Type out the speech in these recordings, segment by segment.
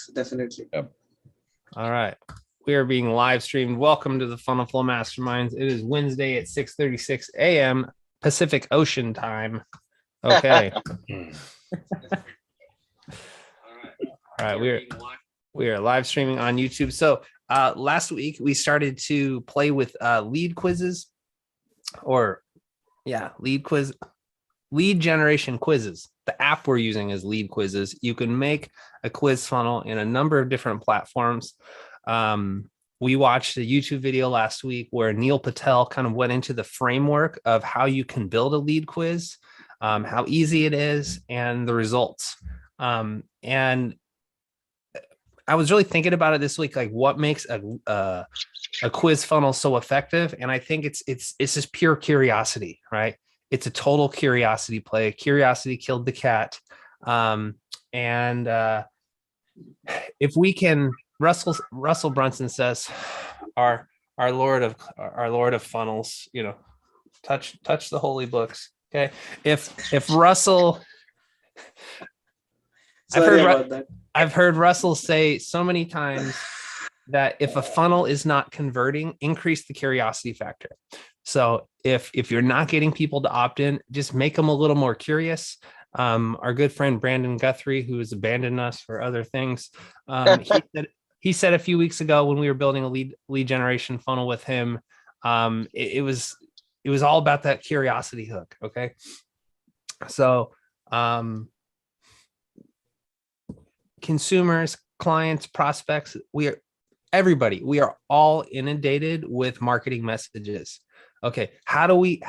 works. Definitely. Yep. All right. We are being live streamed. Welcome to the FunnelFlow Masterminds. It is Wednesday at 6:36 a.m. Pacific Ocean time. Okay. All right. We are live streaming on YouTube. So last week we started to play with lead quizzes lead generation quizzes. The app we're using is Lead Quizzes. You can make a quiz funnel in a number of different platforms. We watched a YouTube video last week where Neil Patel kind of went into the framework of how you can build a lead quiz, how easy it is, and the results. And I was really thinking about it this week, like what makes a quiz funnel so effective. And I think it's just pure curiosity, right? It's a total curiosity play. Curiosity killed the cat. If we can, Russell Brunson says, our Lord of funnels, touch the holy books. Okay. If Russell, I've heard Russell say so many times that if a funnel is not converting, increase the curiosity factor. So if you're not getting people to opt in, just make them a little more curious. Our good friend Brandon Guthrie, who has abandoned us for other things, he said a few weeks ago when we were building a lead generation funnel with him, it was all about that curiosity hook. Okay, so consumers, clients, prospects, we are all inundated with marketing messages. Okay, how do we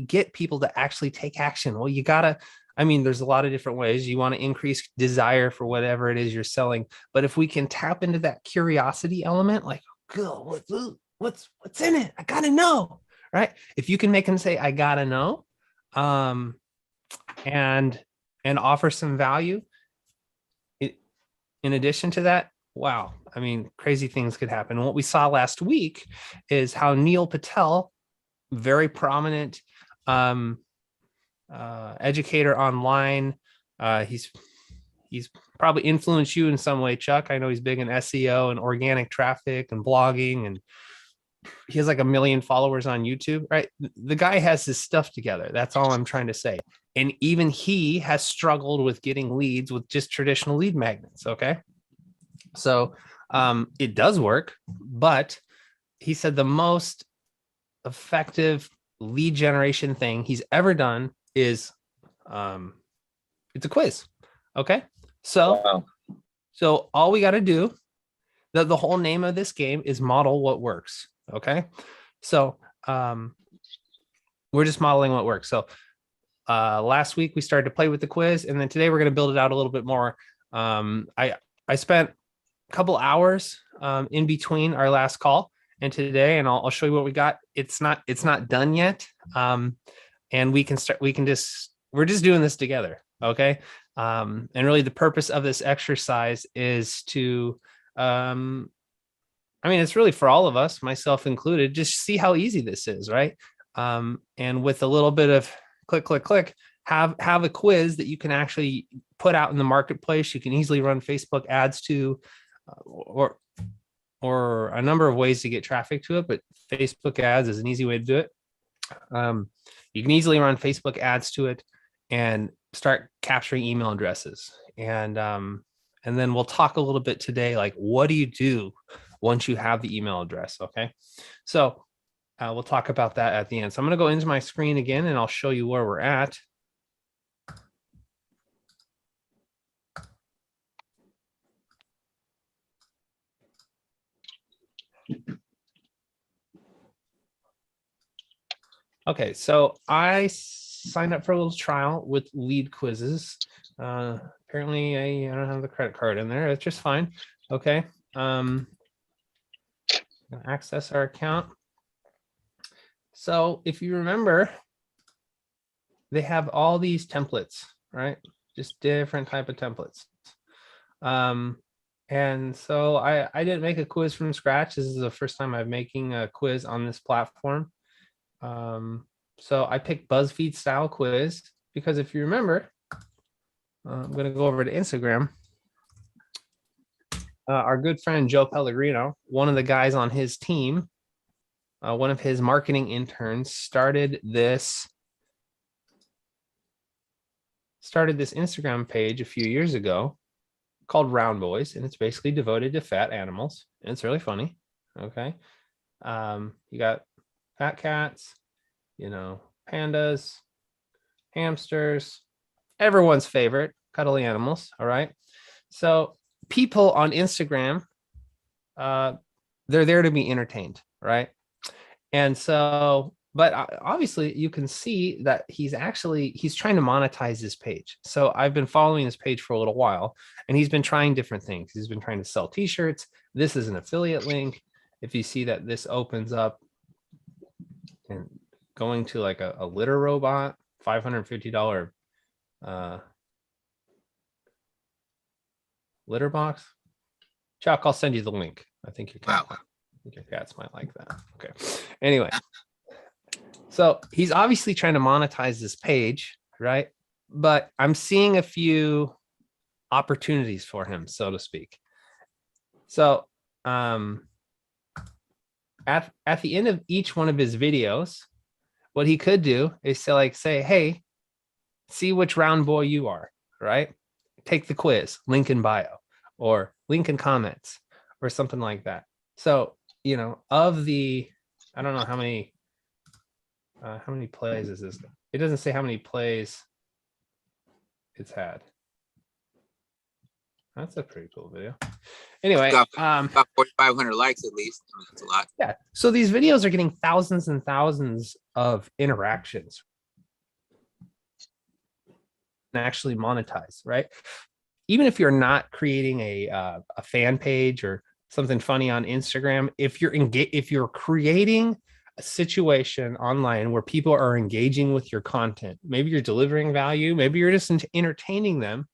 get people to actually take action? Well, there's a lot of different ways. You want to increase desire for whatever it is you're selling. But if we can tap into that curiosity element, like, what's in it? I gotta know, right? If you can make them say, I gotta know, and offer some value. In addition to that, wow, crazy things could happen. And what we saw last week is how Neil Patel, very prominent educator online, he's probably influenced you in some way, Chuck. I know he's big in SEO and organic traffic and blogging, and he has like 1 million followers on YouTube, right? The guy has his stuff together. That's all I'm trying to say. And even he has struggled with getting leads with just traditional lead magnets. Okay. So it does work, but he said the most effective lead generation thing he's ever done is it's a quiz. Okay. So, wow. So all we got to do, the whole name of this game is model what works. Okay. So we're just modeling what works. So last week we started to play with the quiz, and then today we're going to build it out a little bit more. I spent a couple hours in between our last call and today, and I'll show you what we got. It's not done yet. And we're just doing this together. Okay. And really the purpose of this exercise is to, it's really for all of us, myself included, just see how easy this is. Right. And with a little bit of click, have a quiz that you can actually put out in the marketplace. You can easily run Facebook ads to, or a number of ways to get traffic to it, but Facebook ads is an easy way to do it. You can easily run Facebook ads to it and start capturing email addresses. And then we'll talk a little bit today, like, what do you do once you have the email address? Okay. So we'll talk about that at the end. So I'm going to go into my screen again, and I'll show you where we're at. Okay, so I signed up for a little trial with Lead Quizzes. Apparently I don't have the credit card in there. It's just fine. Okay. Access our account. So if you remember, they have all these templates, right? Just different type of templates. And so I didn't make a quiz from scratch. This is the first time I'm making a quiz on this platform. So I picked BuzzFeed style quiz because if you remember, I'm going to go over to Instagram. our good friend Joe Pellegrino, one of the guys on his team, one of his marketing interns, started this Instagram page a few years ago called Round Boys, and it's basically devoted to fat animals, and it's really funny. Okay. You got fat cats, pandas, hamsters, everyone's favorite cuddly animals. All right. So people on Instagram, they're there to be entertained, right? And so, but obviously you can see that he's trying to monetize his page. So I've been following his page for a little while, and he's been trying different things. He's been trying to sell t-shirts. This is an affiliate link. If you see that this opens up and going to like a litter robot, $550 litter box. Chuck, I'll send you the link. I think your cats might like that. Okay. Anyway, so he's obviously trying to monetize this page, right? But I'm seeing a few opportunities for him, so to speak. So at the end of each one of his videos, what he could do is to say, hey, see which round boy you are, right? Take the quiz, link in bio, or link in comments, or something like that. So, of the, I don't know how many plays is this? It doesn't say how many plays it's had. That's a pretty cool video. Anyway, about 4,500 likes at least. I mean, that's a lot. Yeah. So these videos are getting thousands and thousands of interactions and actually monetize, right? Even if you're not creating a fan page or something funny on Instagram, if you're creating a situation online where people are engaging with your content, maybe you're delivering value, maybe you're just entertaining them.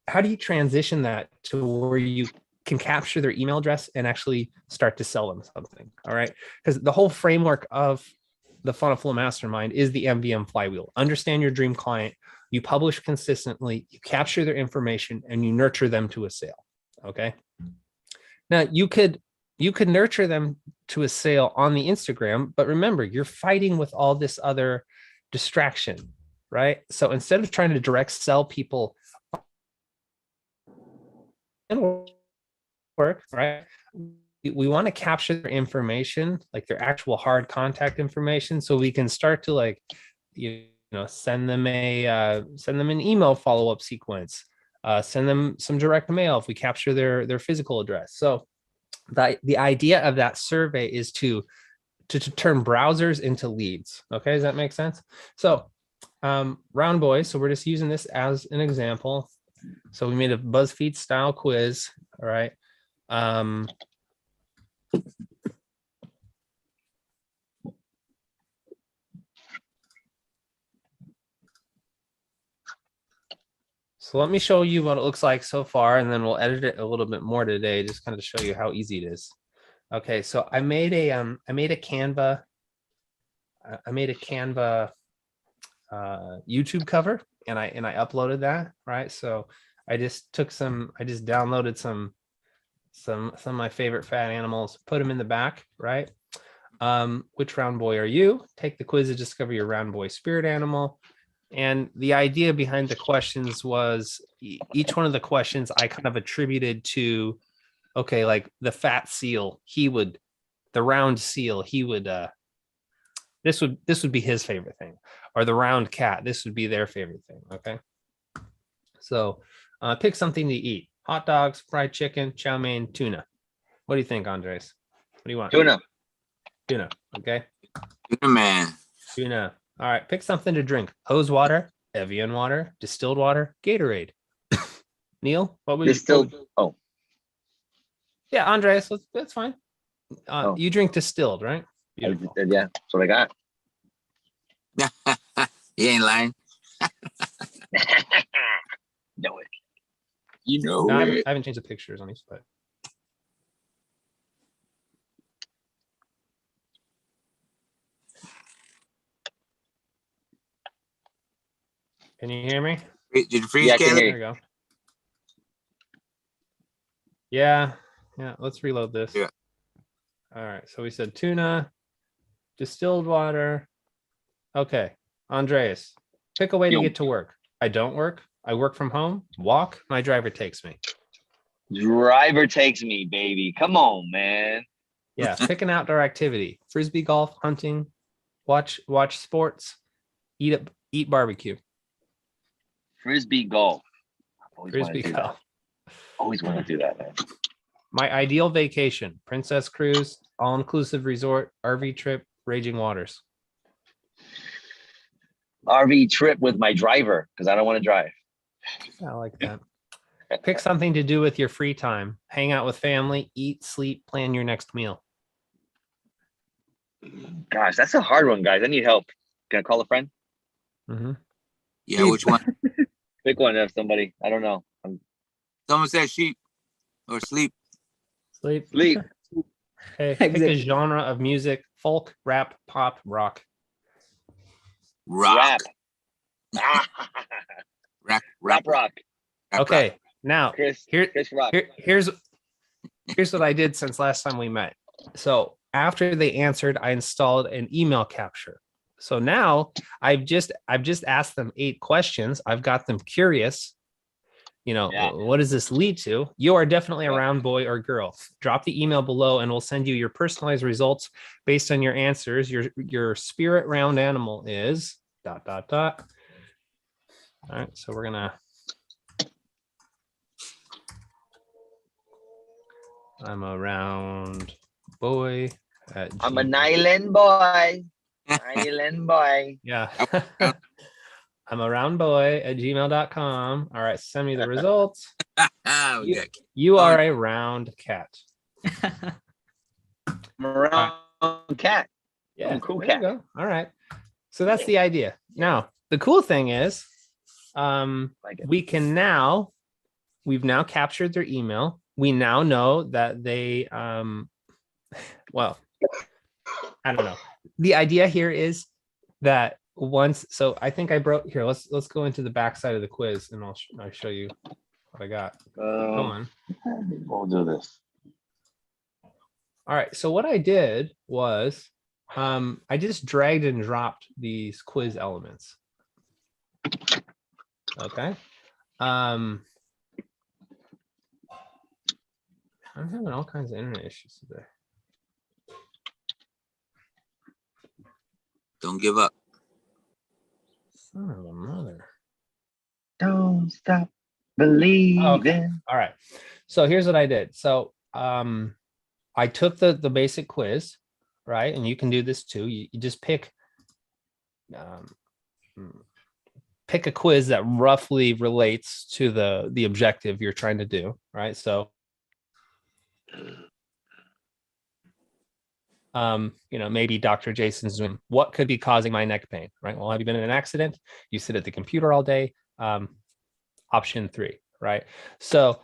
How do you transition that to where you can capture their email address and actually start to sell them something? All right. Because the whole framework of the FunnelFlow Mastermind is the MVM flywheel. Understand your dream client, you publish consistently, you capture their information, and you nurture them to a sale. Okay. Now you could nurture them to a sale on the Instagram, but remember, you're fighting with all this other distraction, right? So instead of trying to direct sell people work, right? We want to capture their information, like their actual hard contact information, so we can start to send them an email follow-up sequence, send them some direct mail if we capture their physical address. So the idea of that survey is to turn browsers into leads. Okay, does that make sense? So round boys, so we're just using this as an example. So we made a BuzzFeed style quiz. All right. So let me show you what it looks like so far, and then we'll edit it a little bit more today, just kind of show you how easy it is. Okay, so I made a Canva YouTube cover, and I uploaded that, right? So I just downloaded some of my favorite fat animals, put them in the back, right? Which round boy are you? Take the quiz to discover your round boy spirit animal. And the idea behind the questions was each one of the questions I kind of attributed to, okay, like the fat seal, the round seal, this would be his favorite thing, or the round cat, this would be their favorite thing. Okay. So pick something to eat: hot dogs, fried chicken, chow mein, tuna. What do you think, Andres? What do you want? Tuna. Okay. Tuna, man. Tuna. All right. Pick something to drink: hose water, Evian water, distilled water, Gatorade. Neil, what would Distilled? Oh. Yeah, Andres, that's fine. You drink distilled, right? Beautiful. Yeah, that's what I got. You ain't lying. Know it. You know No, it. I haven't changed the pictures on these, but can you hear me? Did you freeze, Yeah, I can Caleb? hear There you. we go. Yeah. Yeah. Let's reload this. Yeah. All right. So we said tuna, distilled water. Okay. Andreas, pick a way to Yo. get to work. I don't work. I work from home. Walk. My driver takes me. Driver takes me, baby. Come on, man. Yeah. Pick an outdoor activity. Frisbee golf, hunting, watch sports, eat barbecue. Frisbee golf. Always want Frisbee to do golf. that. Always want to do that, man. My ideal vacation: princess cruise, all-inclusive resort, RV trip, raging waters. RV trip with my driver because I don't want to drive. I like that. Pick something to do with your free time. Hang out with family, eat, sleep, plan your next meal. Gosh, that's a hard one, guys. I need help. Can I call a friend? Mhm. Yeah, which one? Pick one if somebody. I don't know. Someone said sheep or sleep. Sleep. Sleep. Okay. Pick a genre of music: folk, rap, pop, rock. Rock. Rap. Rap. Rap rock. Rap, Okay. Now Chris Rock. here's what I did since last time we met. So after they answered, I installed an email capture. So now I've just asked them 8 questions. I've got them curious. You know, Yeah. what does this lead to? You are definitely a Yeah. round boy or girl. Drop the email below and we'll send you your personalized results based on your answers. Your spirit round animal is ... All right, so we're gonna. I'm a round boy at I'm an Gmail. island boy. Island boy. Yeah. I'm a round boy at gmail.com. All right, send me the results. Oh, You, yeah. you are a round cat. I'm a round cat. Yeah, cool there cat. you go. All right. So that's the idea. Now, the cool thing is, Like it. we've now captured their email. We now know that they, well, I don't know. The idea here is that so I think I broke here. Let's go into the backside of the quiz and I'll show you what I got. Go on. We'll do this. All right. So what I did was, I just dragged and dropped these quiz elements. Okay. I'm having all kinds of internet issues today. Don't give up. Son of a mother. Don't stop believing. Okay. All right. So here's what I did. So I took the basic quiz, right? And you can do this too. You just pick a quiz that roughly relates to the objective you're trying to do, right? So maybe Dr. Jason's doing what could be causing my neck pain, right? Well, have you been in an accident? You sit at the computer all day. Option 3, right? So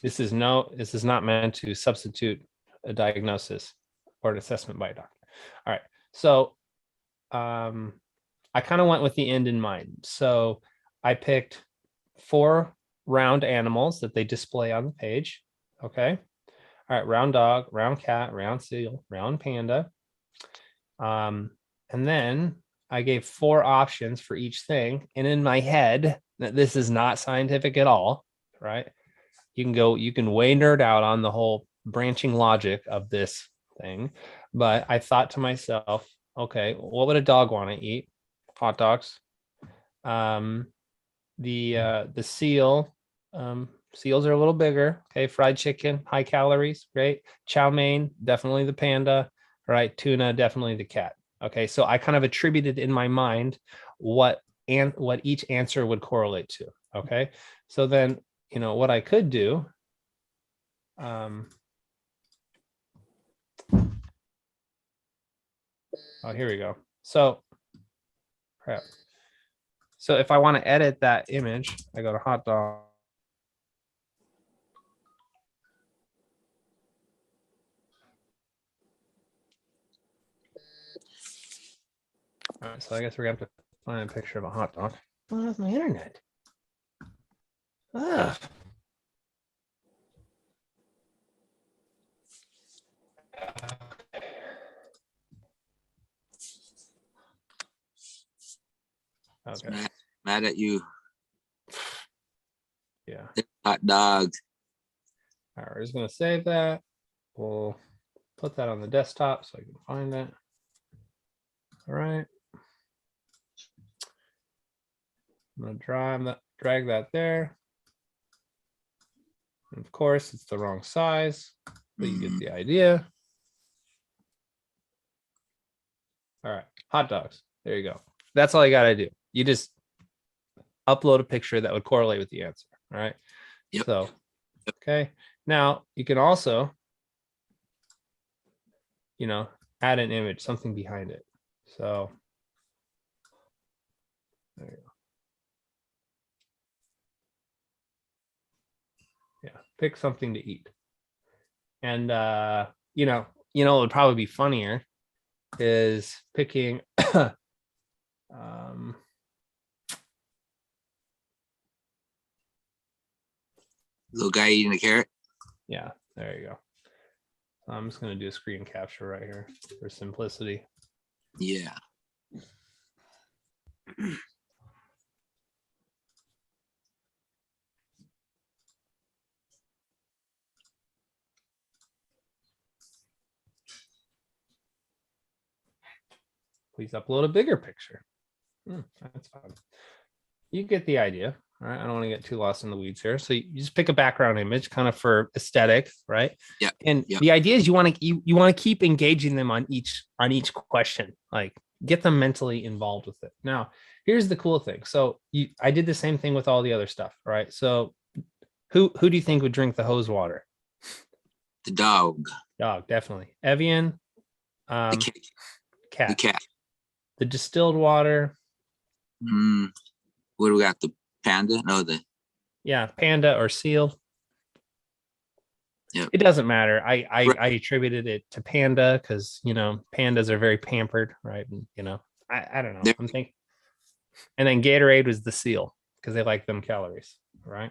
this is not meant to substitute a diagnosis or an assessment by a doctor. All right. So I kind of went with the end in mind. So I picked 4 round animals that they display on the page. Okay. All right. Round dog, round cat, round seal, round panda. And then I gave 4 options for each thing. And in my head, this is not scientific at all, right? You can way nerd out on the whole branching logic of this thing. But I thought to myself, okay, what would a dog want to eat? Hot dogs. The seal, seals are a little bigger. Okay, fried chicken, high calories, great. Chow mein, definitely the panda. Right, tuna, definitely the cat. Okay, so I kind of attributed in my mind what each answer would correlate to. Okay, so then what I could do. Oh, here we go. So, crap. So if I want to edit that image, I go to hot dog. All right, so I guess we're gonna have to find a picture of a hot dog. What's my internet? Ugh. Okay. Mad at you. Yeah. Hot dog. All right, we're just gonna save that. We'll put that on the desktop so I can find it. All right. I'm gonna drag that there. And of course, it's the wrong size, but you get the idea. All right, hot dogs. There you go. That's all you gotta do. You just upload a picture that would correlate with the answer. All right. Yep. So, okay. Now you can also, you know, add an image, something behind it. So there you go. Yeah, pick something to eat. And you know, it would probably be funnier is picking Little guy eating a carrot. yeah, there you go. I'm just gonna do a screen capture right here for simplicity. Yeah. Please upload a bigger picture. That's fine. You get the idea. All right. I don't want to get too lost in the weeds here. So you just pick a background image kind of for aesthetic, right? Yeah. And Yep. the idea is you want to keep engaging them on each question. Like get them mentally involved with it. Now, here's the cool thing. So I did the same thing with all the other stuff, right? So who do you think would drink the hose water? The dog. Dog, definitely. Evian, The cat. The cat. The distilled water. What do we got? The panda? No, Yeah, panda or seal. Yep. It doesn't matter. I attributed it to panda because pandas are very pampered, right? And I don't know. I'm thinking. And then Gatorade was the seal because they like them calories, right?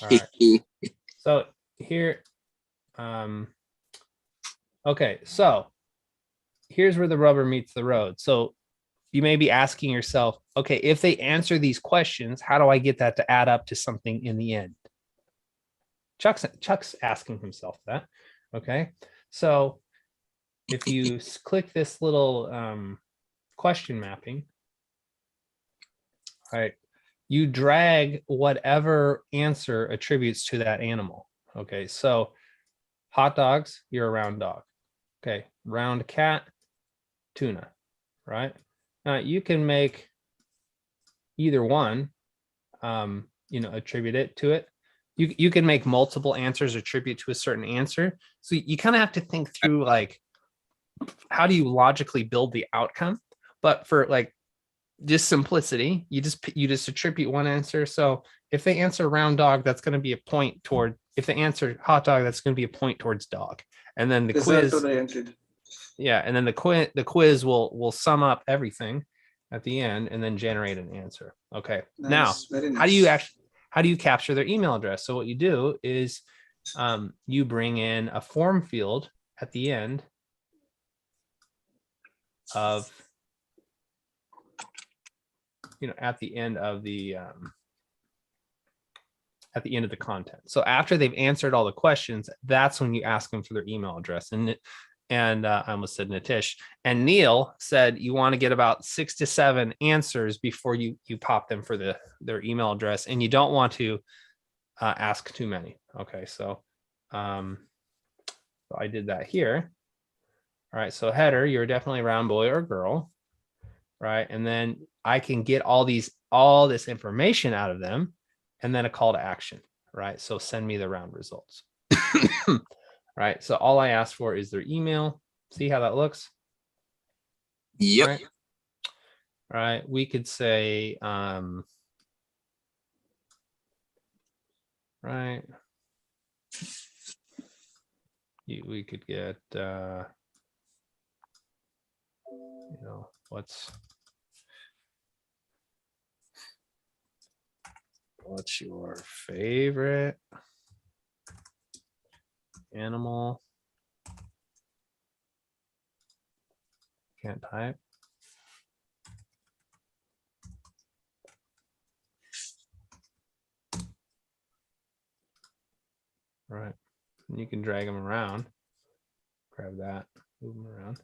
All right. So here, okay. So here's where the rubber meets the road. So you may be asking yourself, okay, if they answer these questions, how do I get that to add up to something in the end? Chuck's asking himself that. Okay. So if you click this little question mapping, all right, you drag whatever answer attributes to that animal. Okay. So hot dogs, you're a round dog. Okay. Round cat, tuna, right? Now you can make either one, attribute it to it. You can make multiple answers attribute to a certain answer. So you kind of have to think through like, how do you logically build the outcome? But for like just simplicity, you just attribute one answer. So if they answer round dog, that's going to be a point toward. If they answer hot dog, that's going to be a point towards dog. And then the quiz. Yeah, and then the quiz will sum up everything at the end and then generate an answer. Okay. Nice. Now, nice. How do you capture their email address? So what you do is you bring in a form field at the end of at the end of the content. So after they've answered all the questions, that's when you ask them for their email address. And I almost said Nitish. And Neil said you want to get about 6 to 7 answers before you pop them for their email address, and you don't want to ask too many. Okay, so I did that here. All right, so header, you're definitely a round boy or girl, right? And then I can get all this information out of them, and then a call to action, right? So send me the round results. Right. So all I asked for is their email. See how that looks? Yep. Right. All right. We could say, right. We could get, what's your favorite animal? Can't type. right? And you can drag them around. Grab that, move them around.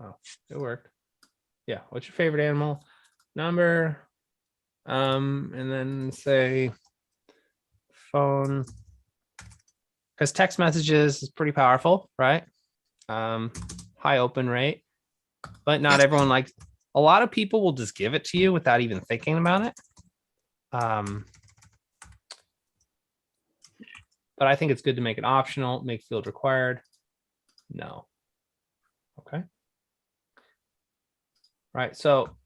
Oh, it worked. Yeah. What's your favorite animal? Number. And then say phone. Because text messages is pretty powerful, right? High open rate, but not everyone likes. A lot of people will just give it to you without even thinking about it. But I think it's good to make it optional, make field required. No. Okay. Right. So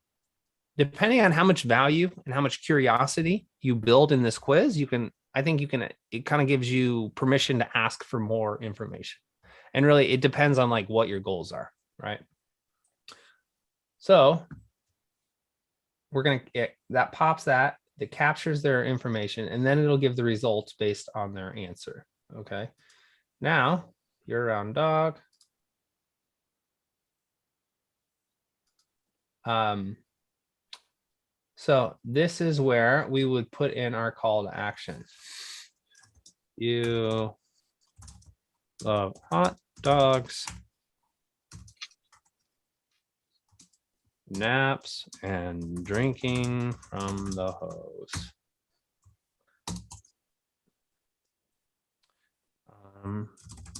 depending on how much value and how much curiosity you build in this quiz, I think it kind of gives you permission to ask for more information. And really, it depends on like what your goals are, right? So we're going to, that pops that captures their information, and then it'll give the results based on their answer. Okay. Now, year-round dog. So this is where we would put in our call to action. You love hot dogs, naps, and drinking from the hose.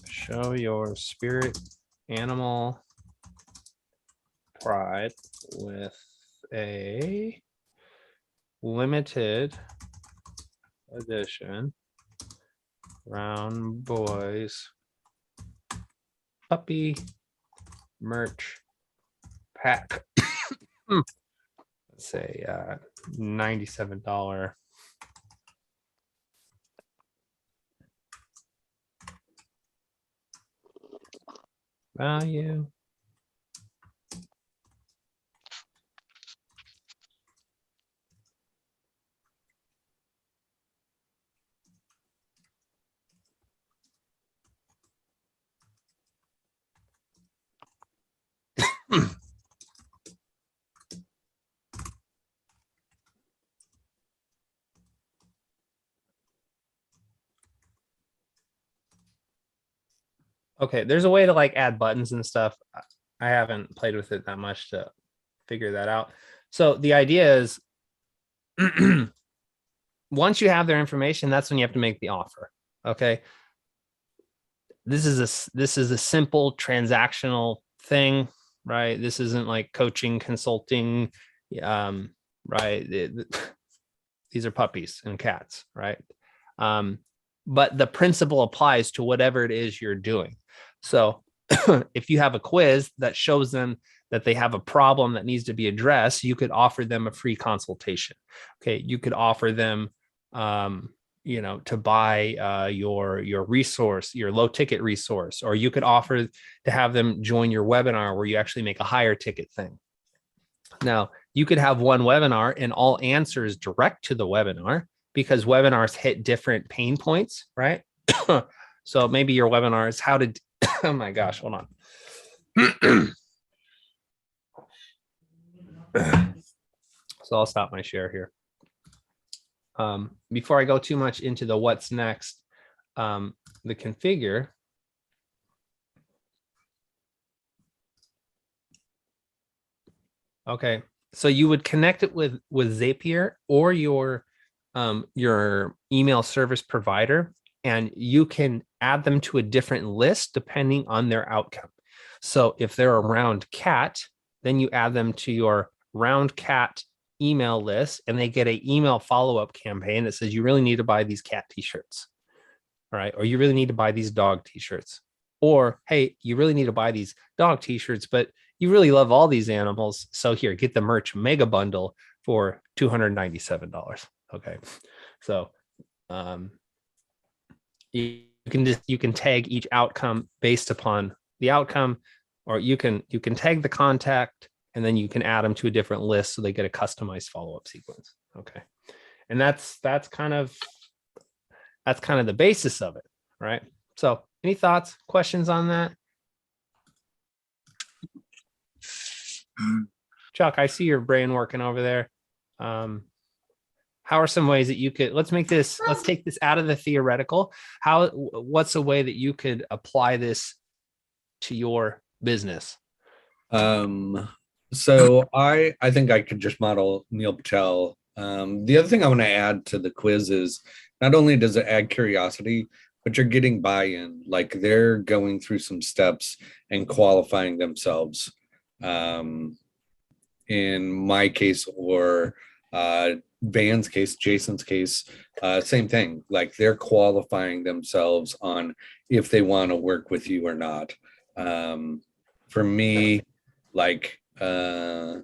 Show your spirit animal pride with a limited edition Brown Boys puppy merch pack. Let's say $97 value. Okay, there's a way to like add buttons and stuff. I haven't played with it that much to figure that out. So the idea is once you have their information, that's when you have to make the offer. Okay. This is a simple transactional thing, right? This isn't like coaching, consulting, right? These are puppies and cats, right? But the principle applies to whatever it is you're doing. So if you have a quiz that shows them that they have a problem that needs to be addressed, you could offer them a free consultation. Okay. You could offer them, to buy your resource, your low ticket resource, or you could offer to have them join your webinar where you actually make a higher ticket thing. Now, you could have one webinar and all answers direct to the webinar because webinars hit different pain points, right? So maybe your webinar is how to, oh my gosh, hold on. So I'll stop my share here. Before I go too much into the what's next, the configure. Okay, so you would connect it with Zapier or your email service provider, and you can add them to a different list depending on their outcome. So if they're a round cat, then you add them to your round cat email list, and they get an email follow-up campaign that says you really need to buy these cat t-shirts, right? Or you really need to buy these dog t-shirts, or hey, you really need to buy these dog t-shirts, but you really love all these animals, so here, get the merch mega bundle for $297. Okay, so you can tag each outcome based upon the outcome, or you can tag the contact, and then you can add them to a different list so they get a customized follow-up sequence. Okay, and that's kind of the basis of it, right? So any thoughts, questions on that? Chuck, I see your brain working over there. How how are some ways that you could, let's take this out of the theoretical. What's a way that you could apply this to your business? So I think I could just model Neil Patel. The other thing I want to add to the quiz is not only does it add curiosity, but you're getting buy-in. Like they're going through some steps and qualifying themselves. In my case, or Van's case, Jason's case, same thing. Like they're qualifying themselves on if they want to work with you or not. For me, like I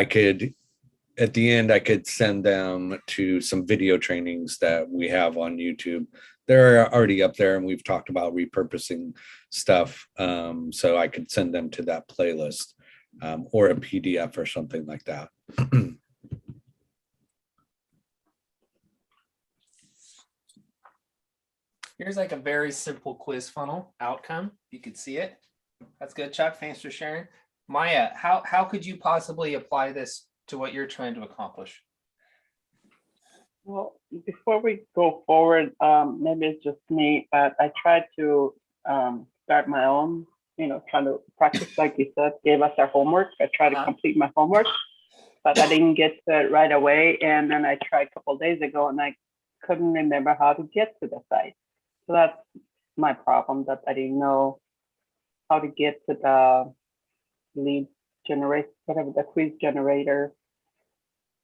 could, at the end, I could send them to some video trainings that we have on YouTube. They're already up there, and we've talked about repurposing stuff. So I could send them to that playlist, or a PDF or something like that. Here's like a very simple quiz funnel outcome. You could see it. That's good, Chuck. Thanks for sharing. Maya, how could you possibly apply this to what you're trying to accomplish? Well, before we go forward, maybe it's just me, but I tried to start my own, trying to practice, like you said, gave us our homework. I tried to complete my homework, but I didn't get to it right away. And then I tried a couple of days ago, and I couldn't remember how to get to the site. So that's my problem, that I didn't know how to get to the lead generator, whatever, the quiz generator.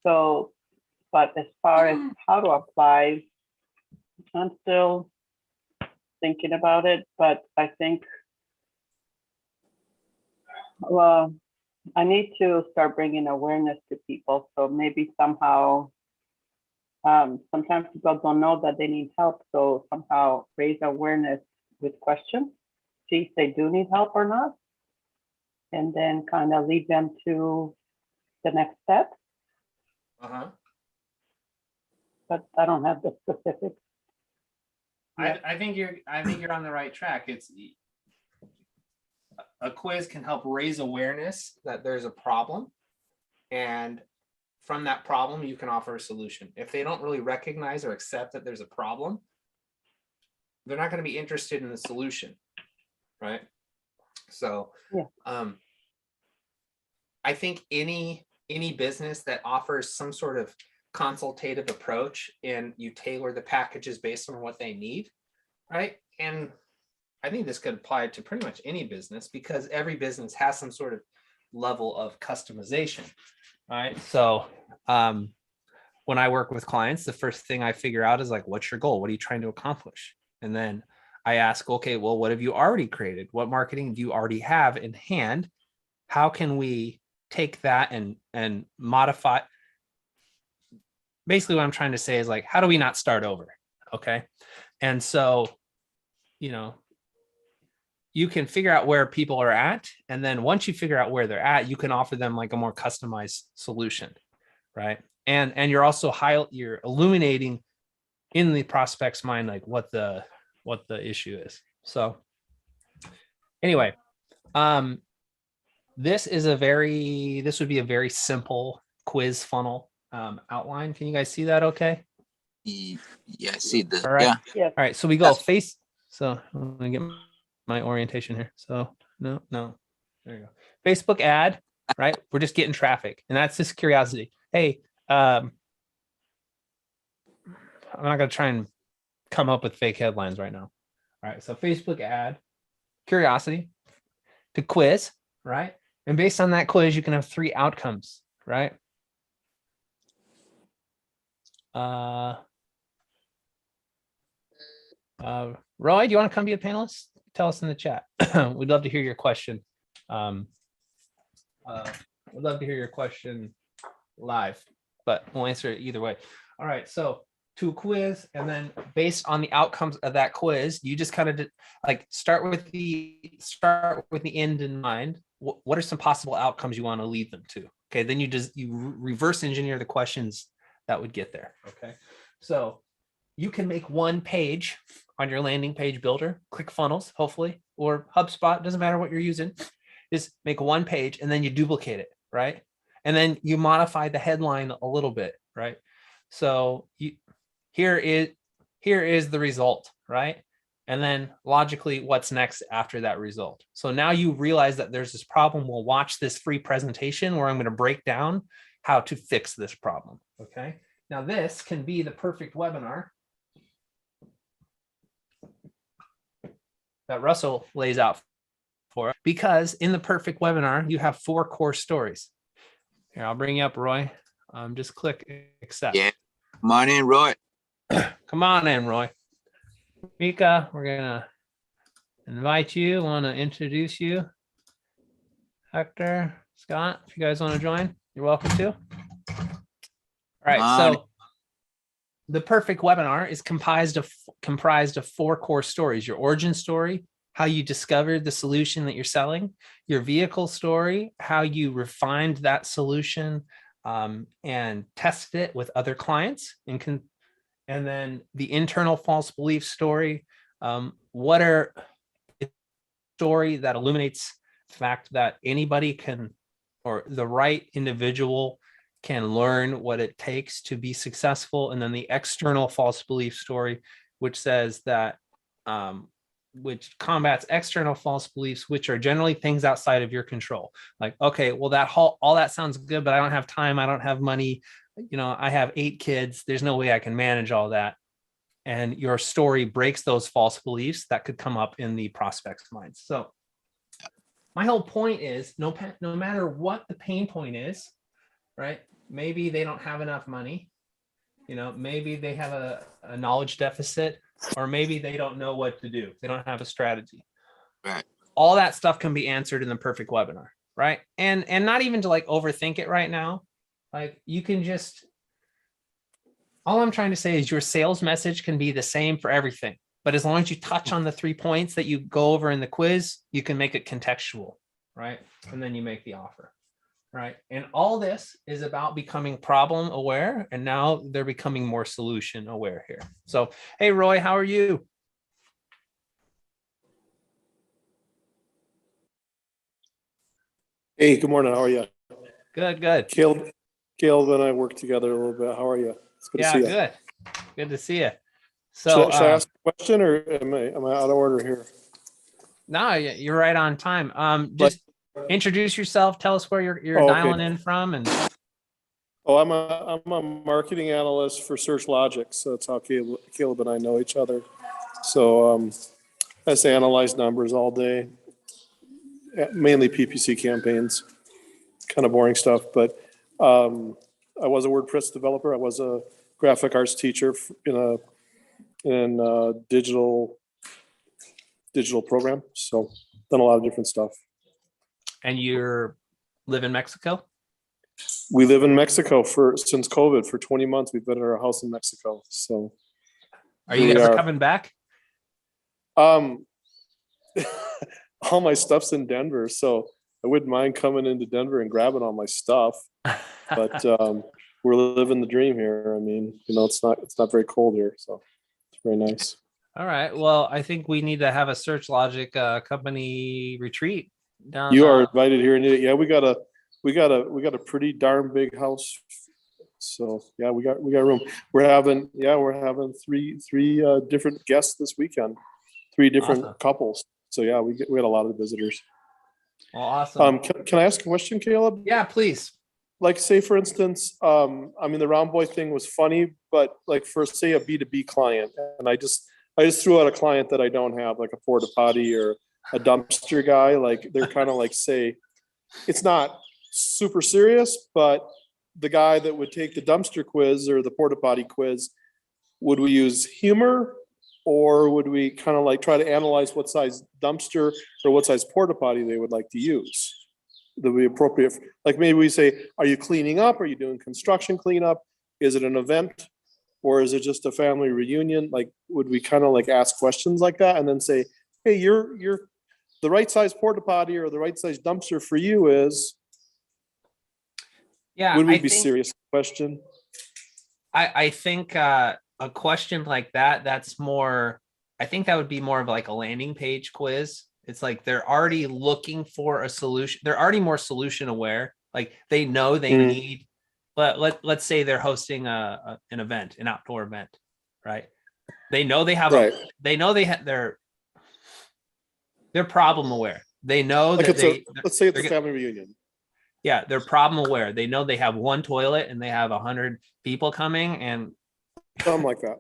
So, but as far as how to apply, I'm still thinking about it, but I think, well, I need to start bringing awareness to people. So maybe somehow, sometimes people don't know that they need help. So somehow raise awareness with questions, see if they do need help or not, and then kind of lead them to the next step. But I don't have the specifics. I think you're on the right track. It's a quiz can help raise awareness that there's a problem, and from that problem you can offer a solution. If they don't really recognize or accept that there's a problem, they're not going to be interested in the solution, right? So I think any business that offers some sort of consultative approach and you tailor the packages based on what they need, right? And I think this could apply to pretty much any business, because every business has some sort of level of customization, right? So when I work with clients, the first thing I figure out is like, what's your goal? What are you trying to accomplish? And then I ask, okay, well, what have you already created? What marketing do you already have in hand? How can we take that and modify? Basically what I'm trying to say is like, how do we not start over? Okay. And so, you can figure out where people are at. And then once you figure out where they're at, you can offer them like a more customized solution. Right. And you're also you're illuminating in the prospect's mind, like what the issue is. So anyway, this would be a very simple quiz funnel outline. Can you guys see that okay? Yeah, I see the, all right. Yeah. All right, so we go so I'm gonna get my orientation here. So no, there you go. Facebook ad, right? We're just getting traffic, and that's just curiosity. Hey, I'm not gonna try and come up with fake headlines right now. All right, so Facebook ad, curiosity to quiz, right? And based on that quiz, you can have 3 outcomes, right? Roy, do you want to come be a panelist? Tell us in the chat. We'd love to hear your question. We'd love to hear your question live, but we'll answer it either way. All right, so to a quiz, and then based on the outcomes of that quiz, you just kind of like start with the end in mind. What are some possible outcomes you want to lead them to? Okay, then you reverse engineer the questions that would get there. Okay, so you can make one page on your landing page builder, ClickFunnels, hopefully, or HubSpot, doesn't matter what you're using. Just make one page and then you duplicate it, right? And then you modify the headline a little bit, right? So here is the result, right? And then logically, what's next after that result? So now you realize that there's this problem. We'll watch this free presentation where I'm going to break down how to fix this problem. Okay. Now this can be the perfect webinar that Russell lays out for us, because in the perfect webinar, you have 4 core stories. Here, I'll bring you up, Roy. Just click accept. Yeah. Come on in, Roy. Come on in, Roy. Mika, we're gonna invite you. Want to introduce you. Hector, Scott, if you guys want to join, you're welcome to. All right, so the perfect webinar is comprised of 4 core stories: your origin story, how you discovered the solution that you're selling; your vehicle story, how you refined that solution and tested it with other clients, and then the internal false belief story. What are a story that illuminates the fact that anybody can, or the right individual can learn what it takes to be successful. And then the external false belief story, which says that, which combats external false beliefs, which are generally things outside of your control. Like, okay, well, all that sounds good, but I don't have time. I don't have money. I have 8 kids. There's no way I can manage all that. And your story breaks those false beliefs that could come up in the prospect's minds. So my whole point is no matter what the pain point is, right? Maybe they don't have enough money. Maybe they have a knowledge deficit, or maybe they don't know what to do. They don't have a strategy. Right. All that stuff can be answered in the perfect webinar, right? And not even to like overthink it right now. Like you can just, all I'm trying to say is your sales message can be the same for everything. But as long as you touch on the 3 points that you go over in the quiz, you can make it contextual, right? And then you make the offer, right? And all this is about becoming problem aware. And now they're becoming more solution aware here. So, hey, Roy, how are you? Hey, good morning. How are you? Good, good. Caleb and I work together a little bit. How are you? It's good to see you. Good. Good to see you. So should I ask a question, or am I out of order here? No, you're right on time. Just introduce yourself. Tell us where you're dialing in from. And I'm a marketing analyst for Search Logic, so that's how Caleb and I know each other. So I just analyze numbers all day, mainly PPC campaigns, kind of boring stuff. But I was a WordPress developer. I was a graphic arts teacher in a digital program. So done a lot of different stuff. And you live in Mexico? We live in Mexico since COVID for 20 months. We've been at our house in Mexico. So are you ever coming back? All my stuff's in Denver, so I wouldn't mind coming into Denver and grabbing all my stuff. But we're living the dream here. I mean, it's not very cold here, so it's very nice. All right. Well, I think we need to have a Search Logic company retreat down. You are invited here. Yeah, we got a pretty darn big house. So yeah, we got room. We're having 3 different guests this weekend, 3 different couples. So yeah, we had a lot of visitors. Well, awesome. Can I ask a question, Caleb? Yeah, please. Like, say for instance, I mean, the round boy thing was funny, but like for say a B2B client, and I just threw out a client that I don't have, like a porta potty or a dumpster guy. Like they're kind of like, say, it's not super serious, but the guy that would take the dumpster quiz or the porta potty quiz, would we use humor, or would we kind of like try to analyze what size dumpster or what size porta potty they would like to use that would be appropriate? Like maybe we say, are you cleaning up? Are you doing construction cleanup? Is it an event? Or is it just a family reunion? Like, would we kind of like ask questions like that and then say, hey, you're the right size porta potty or the right size dumpster for you is? Yeah. Would we be serious question? I think a question like that's more, I think that would be more of like a landing page quiz. It's like they're already looking for a solution. They're already more solution aware. Like they know they need let's say they're hosting an event, an outdoor event, right? They know they have Right. they're problem aware. They know Like that let's say it's a they're- family reunion. yeah, they're problem aware. They know they have one toilet and they have 100 people coming, and Something like that.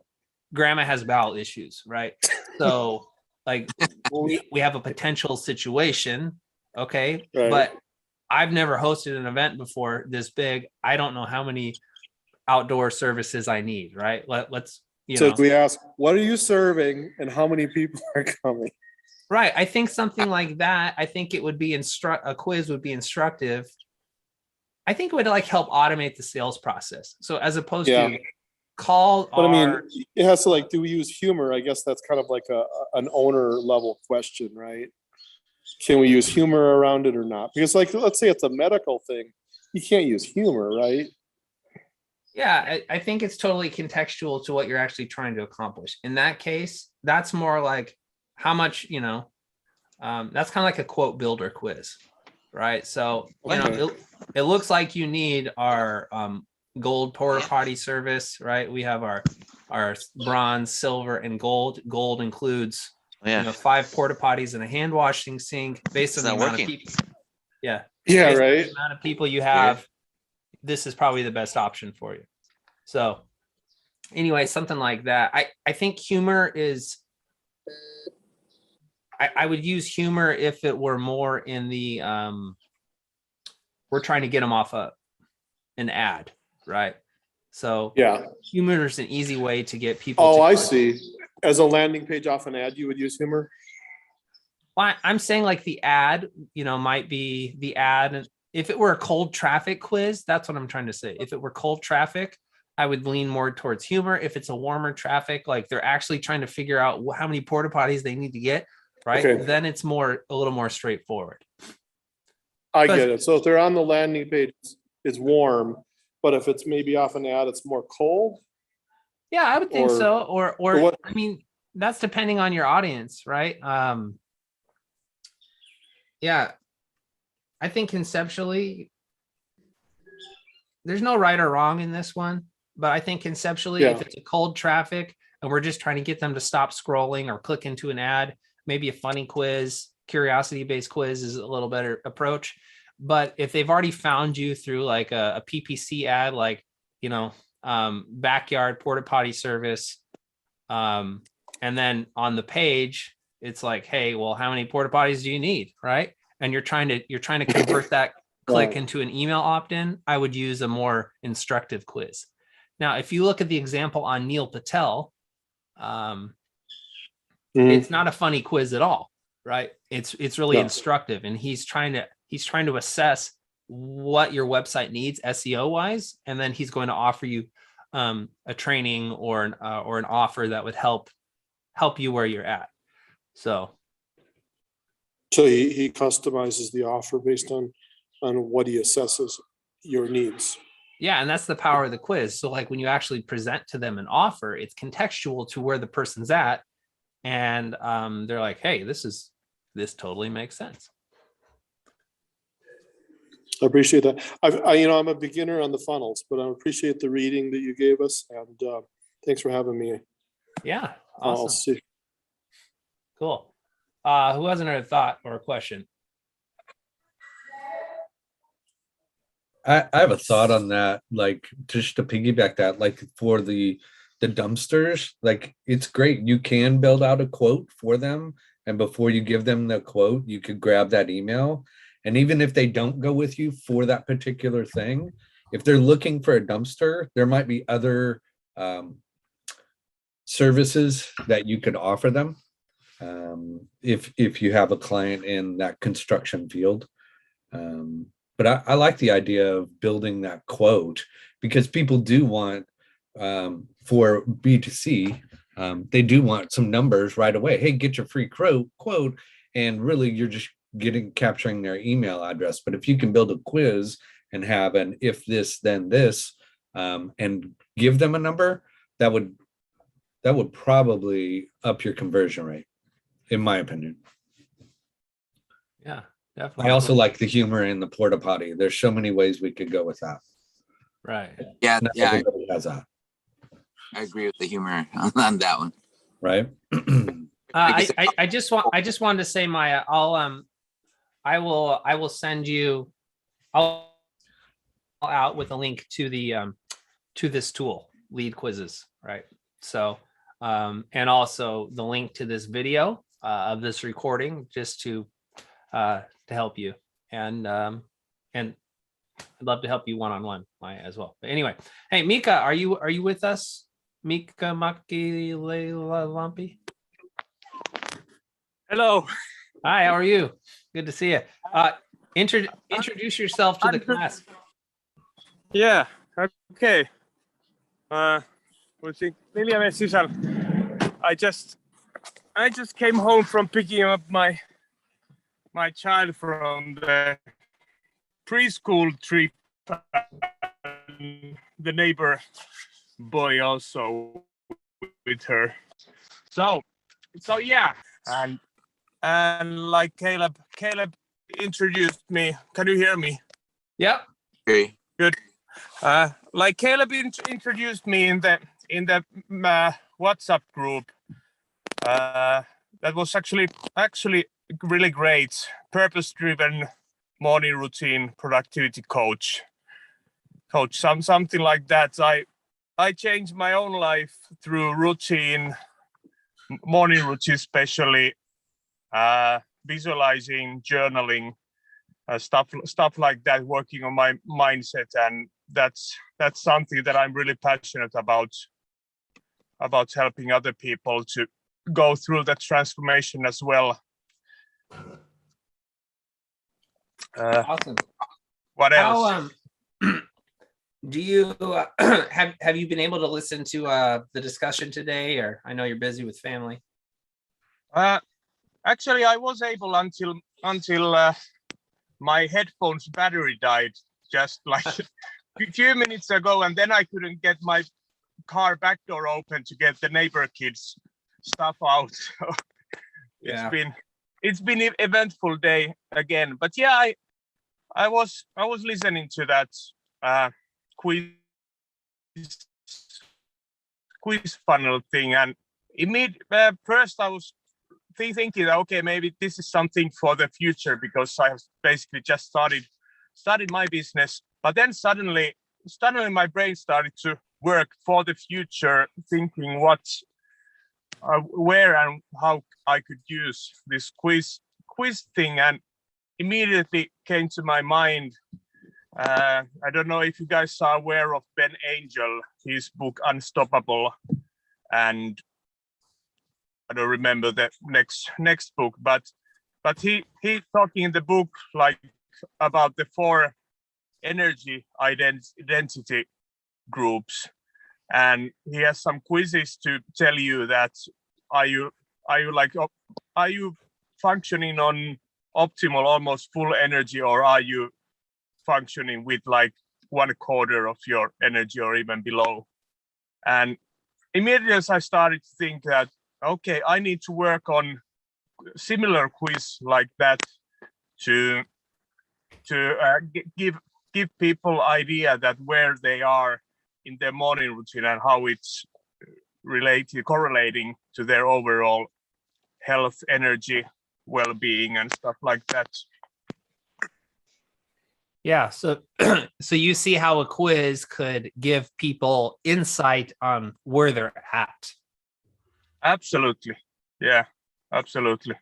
grandma has bowel issues, right? So like we have a potential situation, okay? Right. But I've never hosted an event before this big. I don't know how many outdoor services I need, right? Let's So we ask, what are you serving and how many people are coming? right. I think something like that. I think it would be a quiz would be instructive. I think it would like help automate the sales process. So as opposed to call But I mean, it has to like, do we use humor? I guess that's kind of like an owner level question, right? Can we use humor around it or not? Because like, let's say it's a medical thing. You can't use humor, right? yeah, I think it's totally contextual to what you're actually trying to accomplish. In that case, that's more like how much, that's kind of like a quote builder quiz, right? So, it looks like you need our gold porta potty service, right? We have our bronze, silver, and gold. Gold includes 5 porta potties and a hand washing sink based on the amount of people. Yeah. Yeah, Based on right. the amount of people you have, this is probably the best option for you. So anyway, something like that. I think humor is, I would use humor if it were more in the, we're trying to get them off an ad, right? So Yeah. humor is an easy way to get people. Oh, I see. As a landing page off an ad, you would use humor? Well, I'm saying like the ad, might be the ad. If it were a cold traffic quiz, that's what I'm trying to say. If it were cold traffic, I would lean more towards humor. If it's a warmer traffic, like they're actually trying to figure out how many porta potties they need to get, right? Okay. Then it's a little more straightforward. I get it. So if they're on the landing page, it's warm, but if it's maybe off an ad, it's more cold. Yeah, I would think so. Or what? I mean, that's depending on your audience, right? Yeah, I think conceptually, there's no right or wrong in this one, but I think conceptually, if it's a cold traffic and we're just trying to get them to stop scrolling or click into an ad, maybe a funny quiz, curiosity-based quiz is a little better approach. But if they've already found you through like a PPC ad, like, backyard porta potty service, and then on the page, it's like, hey, well, how many porta potties do you need, right? And you're trying to convert that click into an email opt-in, I would use a more instructive quiz. Now, if you look at the example on Neil Patel, it's not a funny quiz at all, right? It's really instructive, and he's trying to assess what your website needs SEO wise, and then he's going to offer you a training or an offer that would help you where you're at. So he customizes the offer based on what he assesses your needs. yeah, and that's the power of the quiz. So like when you actually present to them an offer, it's contextual to where the person's at, and they're like, hey, this totally makes sense. I appreciate that. I'm a beginner on the funnels, but I appreciate the reading that you gave us, and thanks for having me. Yeah, I'll awesome. see. Cool. Who has another thought or a question? I have a thought on that, like just to piggyback that, like for the dumpsters, like it's great. You can build out a quote for them, and before you give them the quote, you could grab that email. And even if they don't go with you for that particular thing, if they're looking for a dumpster, there might be other services that you could offer them. If you have a client in that construction field. But I like the idea of building that quote, because people do want, for B2C, they do want some numbers right away. Hey, get your free quote. And really you're just capturing their email address. But if you can build a quiz and have an if this, then this, and give them a number, that would probably up your conversion rate, in my opinion. Yeah, definitely. I also like the humor in the porta potty. There's so many ways we could go with that. Right. Yeah, Not yeah, everybody has that, I agree with the humor on that one. right? I just wanted to say, Maya, I will send you out with a link to the to this tool, lead quizzes, right? So and also the link to this video of this recording, just to help you, and I'd love to help you one-on-one, Maya, as well. But anyway, hey, Mika, are you with us? Mika Makilampi? Hello. Hi, how are you? Good to see you. Introduce yourself to the class. Yeah. Okay. Voisin 4 vuoden sisällä. I just came home from picking up my child from the preschool trip. The neighbor boy also with her. So yeah, and like Caleb introduced me. Can you hear me? Yep. Agree. Good. Like Caleb introduced me in the WhatsApp group. That was actually really great. Purpose-driven morning routine productivity coach. Something like that. I changed my own life through routine, morning routine, especially visualizing, journaling, stuff like that, working on my mindset, and that's something that I'm really passionate about helping other people to go through that transformation as well. Awesome. What else? How do you have you been able to listen to the discussion today, or I know you're busy with family? Actually, I was able until my headphones battery died just like a few minutes ago, and then I couldn't get my car back door open to get the neighbor kids stuff out. So it's been an eventful day again. But yeah, I was listening to that quiz funnel thing, and first I was thinking, okay, maybe this is something for the future, because I have basically just started my business. But then suddenly my brain started to work for the future, thinking where and how I could use this quiz thing, and immediately came to my mind. I don't know if you guys are aware of Ben Angel, his book Unstoppable, and I don't remember the next book, but he talking in the book like about the 4 energy identity groups, and he has some quizzes to tell you that are you functioning on optimal, almost full energy, or are you functioning with like 1/4 of your energy or even below? And immediately I started to think that, okay, I need to work on similar quiz like that to give people idea that where they are in their morning routine and how it's correlating to their overall health, energy, well-being, and stuff like that. Yeah. So you see how a quiz could give people insight on where they're at. Absolutely. Yeah, absolutely.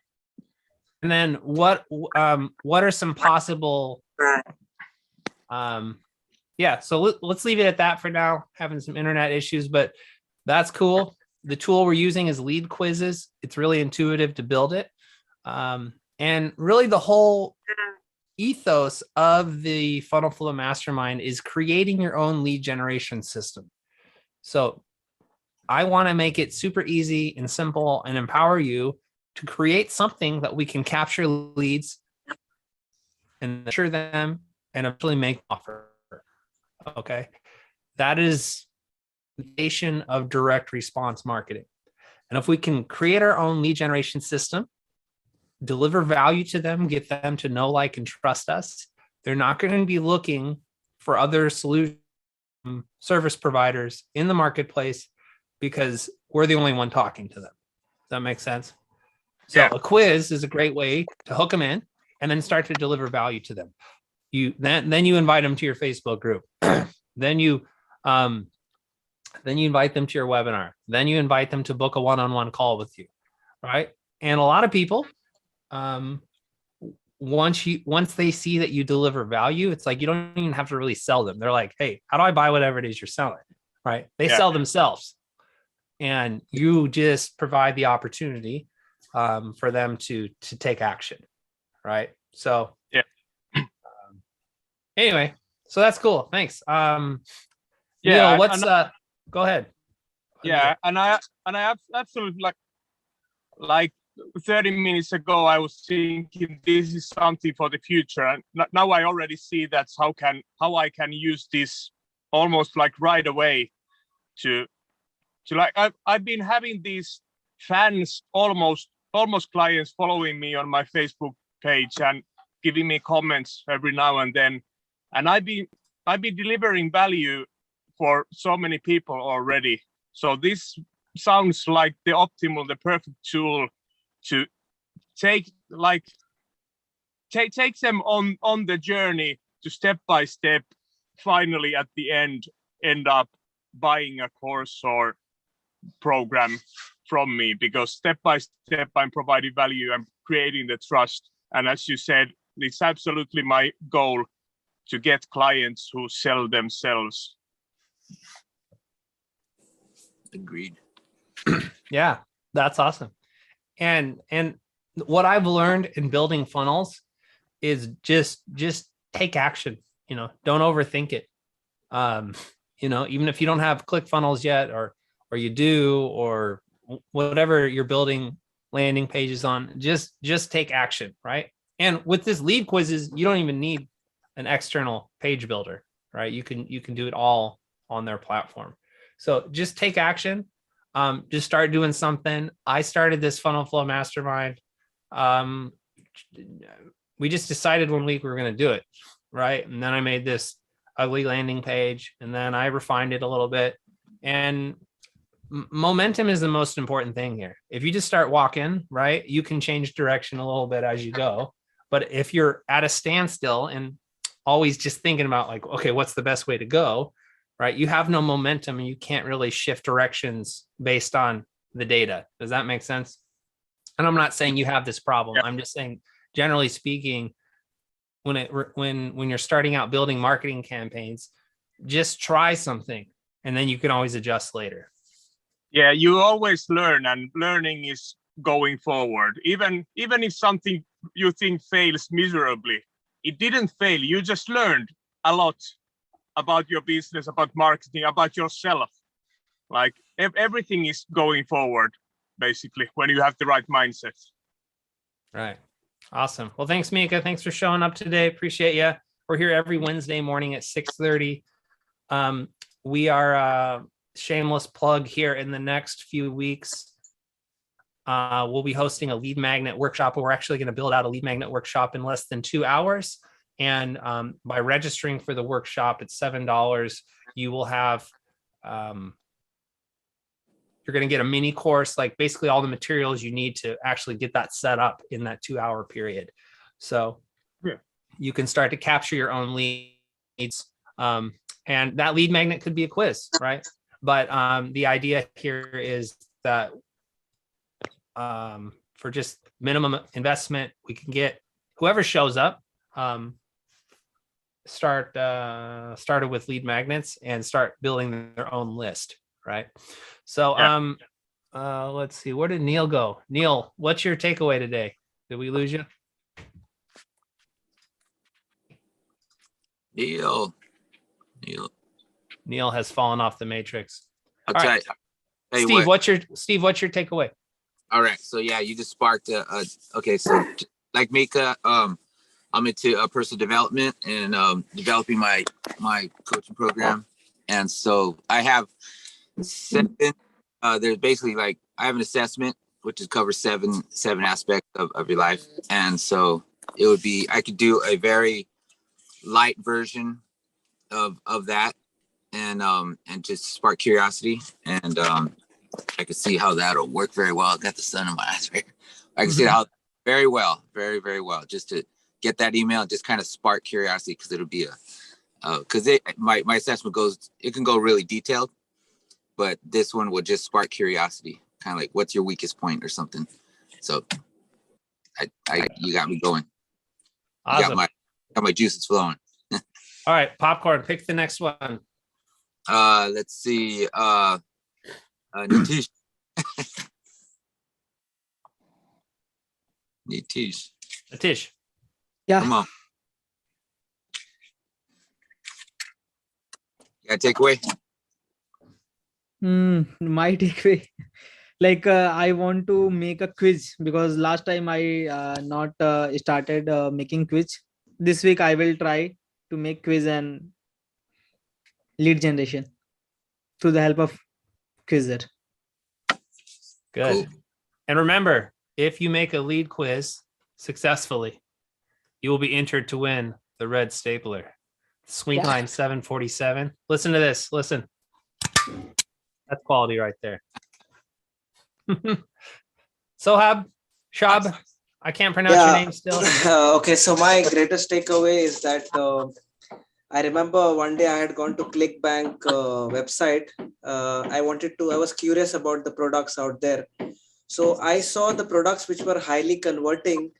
And then what are some possible so let's leave it at that for now. Having some internet issues, but that's cool. The tool we're using is lead quizzes. It's really intuitive to build it. And really the whole ethos of the FunnelFlow Mastermind is creating your own lead generation system. So I want to make it super easy and simple and empower you to create something that we can capture leads and nurture them and eventually make an offer. Okay. That is the foundation of direct response marketing. And if we can create our own lead generation system, deliver value to them, get them to know, like, and trust us, they're not going to be looking for other solutions service providers in the marketplace because we're the only one talking to them. Does that make sense? So Yeah. a quiz is a great way to hook them in and then start to deliver value to them. Then you invite them to your Facebook group. then you invite them to your webinar. Then you invite them to book a one-on-one call with you, right? And a lot of people, once they see that you deliver value, it's like you don't even have to really sell them. They're like, hey, how do I buy whatever it is you're selling? Right? They sell themselves, and you just provide the opportunity for them to take action, right? So anyway, so that's cool. Thanks. Neil, what's go ahead. Yeah, and I absolutely like 30 minutes ago, I was thinking this is something for the future, and now I already see that's how I can use this almost like right away to like I've been having these fans, almost clients following me on my Facebook page and giving me comments every now and then, and I've been delivering value for so many people already. So this sounds like the perfect tool to take them on the journey to step by step, finally at the end up buying a course or program from me, because step by step I'm providing value, I'm creating the trust. And as you said, it's absolutely my goal to get clients who sell themselves. Agreed. Yeah, that's awesome. And what I've learned in building funnels is just take action. Don't overthink it. Even if you don't have ClickFunnels yet, or you do, or whatever you're building landing pages on, just take action, right? And with this lead quizzes, you don't even need an external page builder, right? You can do it all on their platform. So just take action. Just start doing something. I started this FunnelFlow Mastermind. We just decided one week we were going to do it, right? And then I made this ugly landing page, and then I refined it a little bit. And momentum is the most important thing here. If you just start walking, right, you can change direction a little bit as you go. But if you're at a standstill and always just thinking about like, okay, what's the best way to go, right? You have no momentum and you can't really shift directions based on the data. Does that make sense? And I'm not saying you have this problem. I'm just saying, generally speaking, when you're starting out building marketing campaigns, just try something and then you can always adjust later. Yeah, you always learn, and learning is going forward. Even if something you think fails miserably, it didn't fail. You just learned a lot about your business, about marketing, about yourself. Like everything is going forward, basically, when you have the right mindset. Right. Awesome. Well, thanks, Mika. Thanks for showing up today. Appreciate you. We're here every Wednesday morning at 6:30. We are shameless plug here in the next few weeks. We'll be hosting a lead magnet workshop, where we're actually going to build out a lead magnet workshop in less than 2 hours. And by registering for the workshop at $7, you will have, you're going to get a mini course, like basically all the materials you need to actually get that set up in that 2-hour period. So you can start to capture your own leads. And that lead magnet could be a quiz, right? But the idea here is that for just minimum investment, we can get whoever shows up, started with lead magnets and start building their own list, right? So let's see, where did Neil go? Neil, what's your takeaway today? Did we lose you? Neil has fallen off the matrix. I'll tell you Steve, what's your takeaway? All right, so yeah, you just sparked okay, so like Mika, I'm into personal development and developing my coaching program. And so I have 7, there's basically like, I have an assessment, which is covers seven aspects of your life. And so it would be, I could do a very light version of that. and just spark curiosity. And I could see how that'll work very well. I got the sun in my eyes right. I can see how very well, very, very well. Just to get that email and just kind of spark curiosity, because it'll be because my assessment goes, it can go really detailed, but this one will just spark curiosity, kind of like, what's your weakest point or something. So you got me going. Awesome. Got my juices flowing. All right, popcorn. Pick the next one. Let's see. Nitish. Nitish. Yeah. Come on. Yeah, take away. My takeaway. Like I want to make a quiz because last time I not started making quiz. This week I will try to make quiz and lead generation through the help of quizzer. Good. Cool. And remember, if you make a lead quiz successfully, you will be entered to win the red stapler. Swing line 747. Listen to this. Listen. That's quality right there. Shab, I can't pronounce your name still. Okay, so my greatest takeaway is that I remember one day I had gone to ClickBank website. I was curious about the products out there. So I saw the products which were highly converting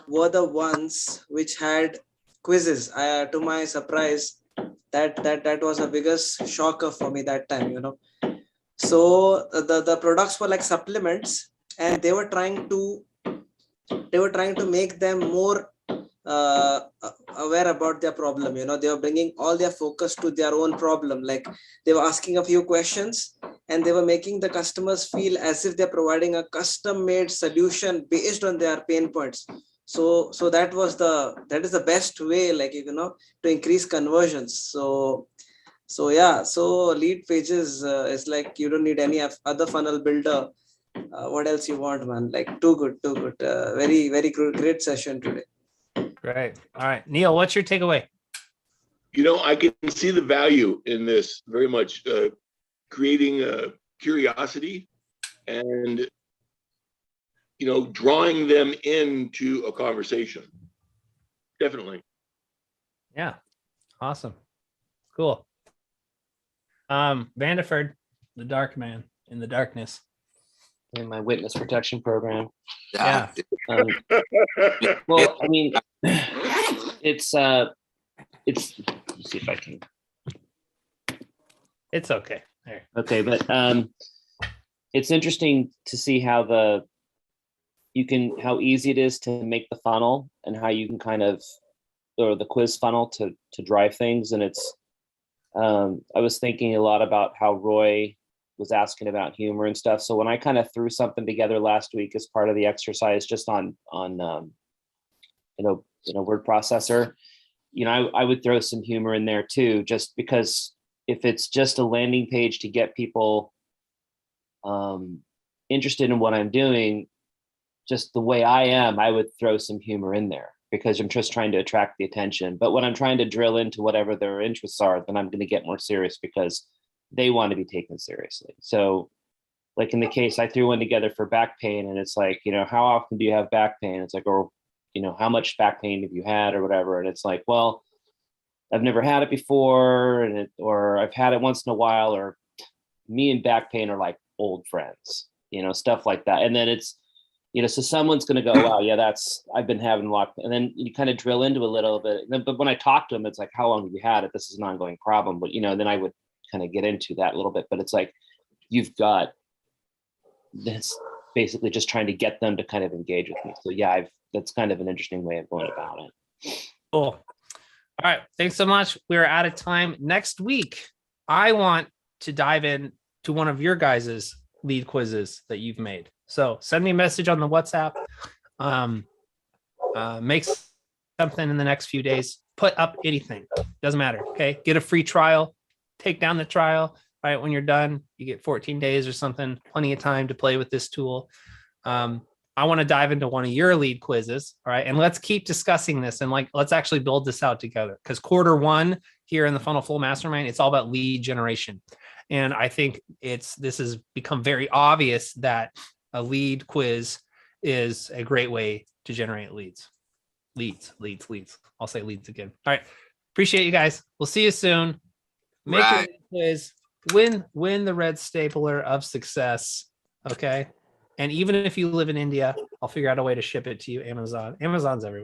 were the ones which had quizzes. To my surprise, that was the biggest shocker for me that time, you know. So the products were like supplements, and they were trying to make them more aware about their problem. You know, they were bringing all their focus to their own problem. Like they were asking a few questions, and they were making the customers feel as if they're providing a custom-made solution based on their pain points. So that is the best way, like, you know, to increase conversions. So yeah, so lead pages is like, you don't need any other funnel builder. What else you want, man? Like too good. Very, very great session today. Great. All right, Neil, what's your takeaway? You know, I can see the value in this very much, creating a curiosity and, you know, drawing them into a conversation. Definitely. Yeah. Awesome. Cool. Vandeford, the dark man in the darkness. In my witness protection program. Yeah. Well, I mean, it's let's see if I can. It's okay. There. Okay, but it's interesting to see how easy it is to make the funnel and how you can or the quiz funnel to drive things. And it's I was thinking a lot about how Roy was asking about humor and stuff. So when I kind of threw something together last week as part of the exercise, just on word processor, you know, I would throw some humor in there too, just because if it's just a landing page to get people interested in what I'm doing, just the way I am, I would throw some humor in there because I'm just trying to attract the attention. But when I'm trying to drill into whatever their interests are, then I'm going to get more serious because they want to be taken seriously. So like in the case, I threw one together for back pain, and it's like, you know, how often do you have back pain? It's like, or, you know, how much back pain have you had or whatever? And it's like, well, I've never had it before, or I've had it once in a while, or me and back pain are like old friends, you know, stuff like that. And then it's, you know, so someone's going to go, wow, yeah, I've been having a lot. And then you kind of drill into a little bit. But when I talk to them, it's like, how long have you had it? This is an ongoing problem. But, you know, then I would kind of get into that a little bit. But it's like, you've got this basically just trying to get them to kind of engage with me. So yeah, that's kind of an interesting way of going about it. Cool. All right. Thanks so much. We're out of time. Next week, I want to dive in to one of your guys's lead quizzes that you've made. So send me a message on the WhatsApp. Make something in the next few days. Put up anything. Doesn't matter. Okay. Get a free trial. Take down the trial. All right. When you're done, you get 14 days or something. Plenty of time to play with this tool. I I want to dive into one of your lead quizzes. All right. And let's keep discussing this and like, let's actually build this out together, because quarter 1 here in the FunnelFlow Mastermind, it's all about lead generation. And I think this has become very obvious that a lead quiz is a great way to generate leads. Leads. I'll say leads again. All right. Appreciate you guys. We'll see you soon. Make your lead quiz. Win the red stapler of success. Okay. And even if you live in India, I'll figure out a way to ship it to you. Amazon's everywhere.